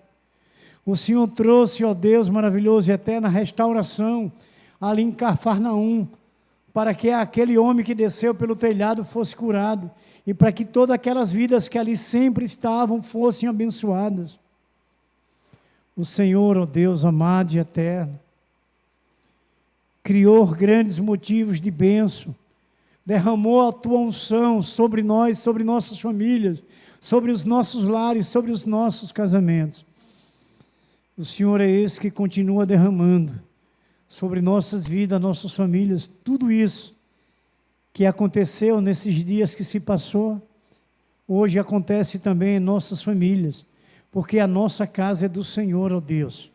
O Senhor trouxe, ó Deus maravilhoso e eterna, restauração ali em Cafarnaum, para que aquele homem que desceu pelo telhado fosse curado, e para que todas aquelas vidas que ali sempre estavam fossem abençoadas. O Senhor, ó Deus amado e eterno, criou grandes motivos de bênção, derramou a tua unção sobre nós, sobre nossas famílias, sobre os nossos lares, sobre os nossos casamentos. O Senhor é esse que continua derramando sobre nossas vidas, nossas famílias, tudo isso que aconteceu nesses dias que se passou, hoje acontece também em nossas famílias, porque a nossa casa é do Senhor, ó Deus.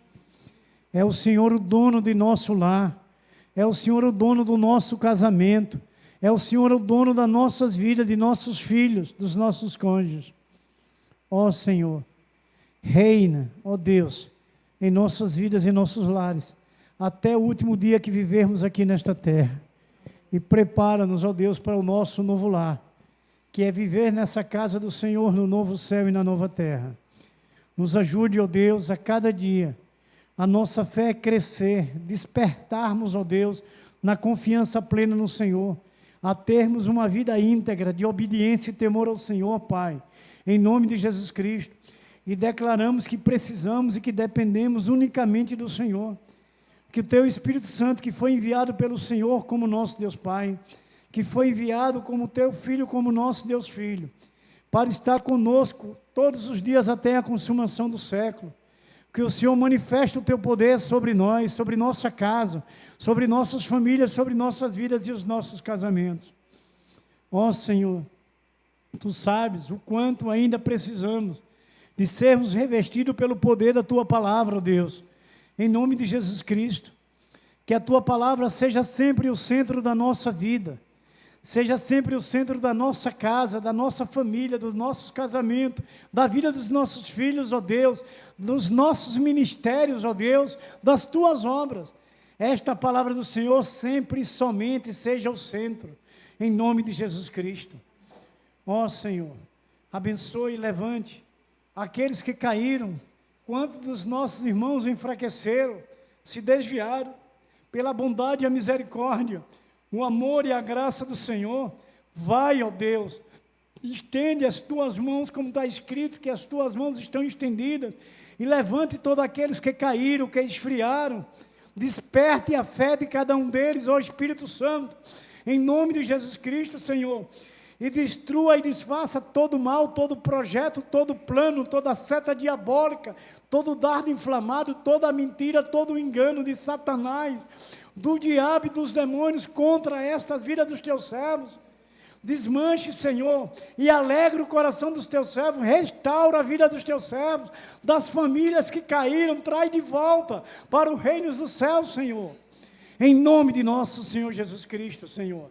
É o Senhor o dono de nosso lar, é o Senhor o dono do nosso casamento, é o Senhor o dono das nossas vidas, de nossos filhos, dos nossos cônjuges. Ó Senhor, reina, ó Deus, em nossas vidas e nossos lares, até o último dia que vivermos aqui nesta terra. E prepara-nos, ó Deus, para o nosso novo lar, que é viver nessa casa do Senhor, no novo céu e na nova terra. Nos ajude, ó Deus, a cada dia, a nossa fé crescer, despertarmos, ó Deus, na confiança plena no Senhor, a termos uma vida íntegra, de obediência e temor ao Senhor, Pai, em nome de Jesus Cristo. E declaramos que precisamos e que dependemos unicamente do Senhor. Que o teu Espírito Santo, que foi enviado pelo Senhor como nosso Deus Pai, que foi enviado como teu Filho, como nosso Deus Filho, para estar conosco todos os dias até a consumação do século. Que o Senhor manifeste o teu poder sobre nós, sobre nossa casa, sobre nossas famílias, sobre nossas vidas e os nossos casamentos. Ó Senhor, tu sabes o quanto ainda precisamos de sermos revestidos pelo poder da tua palavra, ó Deus. Em nome de Jesus Cristo, que a tua palavra seja sempre o centro da nossa vida, seja sempre o centro da nossa casa, da nossa família, dos nossos casamentos, da vida dos nossos filhos, ó Deus, dos nossos ministérios, ó Deus, das tuas obras. Esta palavra do Senhor sempre e somente seja o centro, em nome de Jesus Cristo. Ó Senhor, abençoe e levante aqueles que caíram. Quantos dos nossos irmãos enfraqueceram, se desviaram, pela bondade e a misericórdia, o amor e a graça do Senhor, vai, ó Deus, estende as tuas mãos, como está escrito, que as tuas mãos estão estendidas, e levante todos aqueles que caíram, que esfriaram, desperte a fé de cada um deles, ó Espírito Santo, em nome de Jesus Cristo, Senhor, e destrua e desfaça todo mal, todo projeto, todo plano, toda seta diabólica, todo dardo inflamado, toda mentira, todo engano de Satanás, do diabo e dos demônios contra estas vidas dos teus servos. Desmanche, Senhor, e alegra o coração dos teus servos, restaura a vida dos teus servos, das famílias que caíram, traz de volta para o reino dos céus, Senhor, em nome de nosso Senhor Jesus Cristo, Senhor.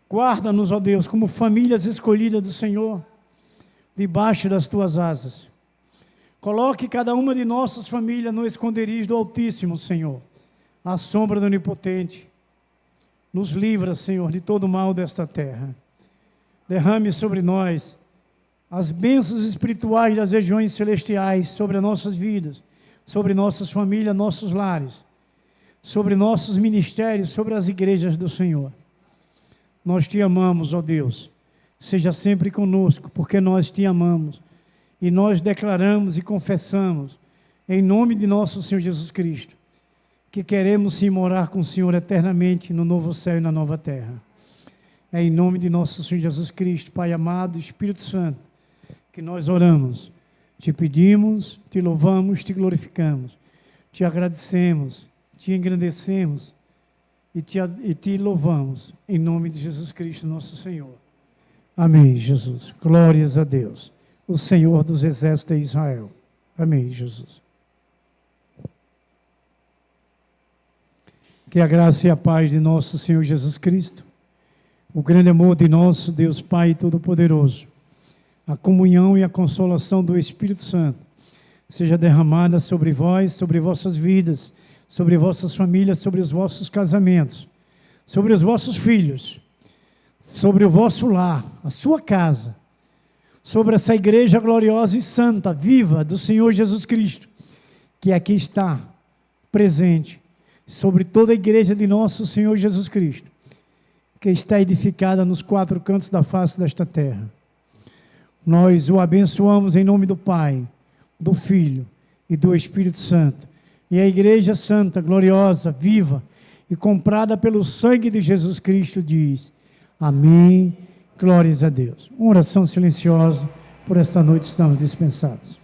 Guarda-nos, ó Deus, como famílias escolhidas do Senhor, debaixo das tuas asas. Coloque cada uma de nossas famílias no esconderijo do Altíssimo, Senhor, à sombra do Onipotente. Nos livra, Senhor, de todo o mal desta terra. Derrame sobre nós as bênçãos espirituais das regiões celestiais sobre as nossas vidas, sobre nossas famílias, nossos lares, sobre nossos ministérios, sobre as igrejas do Senhor. Nós te amamos, ó Deus. Seja sempre conosco, porque nós te amamos. E nós declaramos e confessamos, em nome de nosso Senhor Jesus Cristo, que queremos sim morar com o Senhor eternamente no novo céu e na nova terra. É em nome de nosso Senhor Jesus Cristo, Pai amado, Espírito Santo, que nós oramos. Te pedimos, te louvamos, te glorificamos, te agradecemos, te engrandecemos e te louvamos, em nome de Jesus Cristo, nosso Senhor. Amém, Jesus. Glórias a Deus, o Senhor dos exércitos de Israel. Amém, Jesus. Que a graça e a paz de nosso Senhor Jesus Cristo, o grande amor de nosso Deus Pai Todo-Poderoso, a comunhão e a consolação do Espírito Santo, seja derramada sobre vós, sobre vossas vidas, sobre vossas famílias, sobre os vossos casamentos, sobre os vossos filhos, sobre o vosso lar, a sua casa, sobre essa igreja gloriosa e santa, viva do Senhor Jesus Cristo, que aqui está presente, sobre toda a igreja de nosso Senhor Jesus Cristo, que está edificada nos 4 cantos da face desta terra. Nós o abençoamos em nome do Pai, do Filho e do Espírito Santo. E a igreja santa, gloriosa, viva e comprada pelo sangue de Jesus Cristo diz: amém, glórias a Deus. Uma oração silenciosa, por esta noite estamos dispensados.